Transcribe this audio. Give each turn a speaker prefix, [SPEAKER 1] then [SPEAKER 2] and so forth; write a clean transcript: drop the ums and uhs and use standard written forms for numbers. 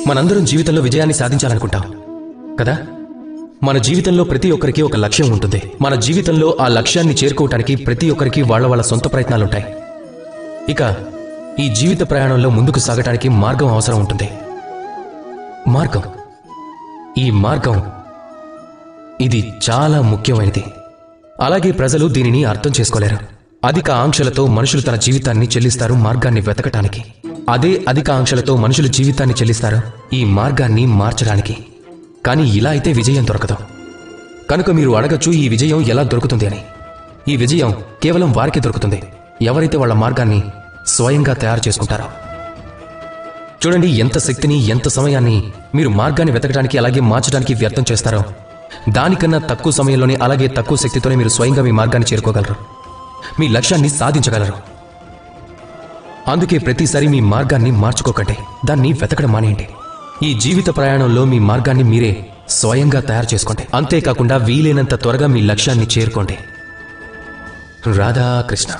[SPEAKER 1] మనందరం జీవితంలో విజయాన్ని సాధించాలనుకుంటాం కదా. మన జీవితంలో ప్రతి ఒక్కరికి ఒక లక్ష్యం ఉంటుంది. మన జీవితంలో ఆ లక్ష్యాన్ని చేరుకోవటానికి ప్రతి ఒక్కరికి వాళ్ళ సొంత ప్రయత్నాలుంటాయి. ఇక ఈ జీవిత ప్రయాణంలో ముందుకు సాగటానికి మార్గం అవసరం ఉంటుంది. ఈ మార్గం ఇది చాలా ముఖ్యమైనది. అలాగే ప్రజలు దీనిని అర్థం చేసుకోలేరు. అధిక ఆంక్షలతో మనుషులు తన జీవితాన్ని చెల్లిస్తారు మార్గాన్ని వెతకటానికి. అదే అధిక ఆంక్షలతో మనుషులు జీవితాన్ని చెల్లిస్తారు ఈ మార్గాన్ని మార్చడానికి. కానీ ఇలా అయితే విజయం దొరకదు. కనుక మీరు అడగచ్చు, ఈ విజయం ఎలా దొరుకుతుంది అని. ఈ విజయం కేవలం వారికి దొరుకుతుంది ఎవరైతే వాళ్ళ మార్గాన్ని స్వయంగా తయారు చేసుకుంటారో. చూడండి, ఎంత శక్తిని, ఎంత సమయాన్ని మీరు మార్గాన్ని వెతకడానికి అలాగే మార్చడానికి వ్యర్థం చేస్తారో, దానికన్నా తక్కువ సమయంలోనే అలాగే తక్కువ శక్తితోనే మీరు స్వయంగా మీ మార్గాన్ని చేరుకోగలరు, మీ లక్ష్యాన్ని సాధించగలరు. అందుకే ప్రతిసారి మీ మార్గాన్ని మార్చుకోకండి, దాన్ని వెతకడం మానేయండి. ఈ జీవిత ప్రయాణంలో మీ మార్గాన్ని మీరే స్వయంగా తయారు చేసుకోండి. అంతేకాకుండా వీలైనంత త్వరగా మీ లక్ష్యాన్ని చేరుకోండి. రాధాకృష్ణ.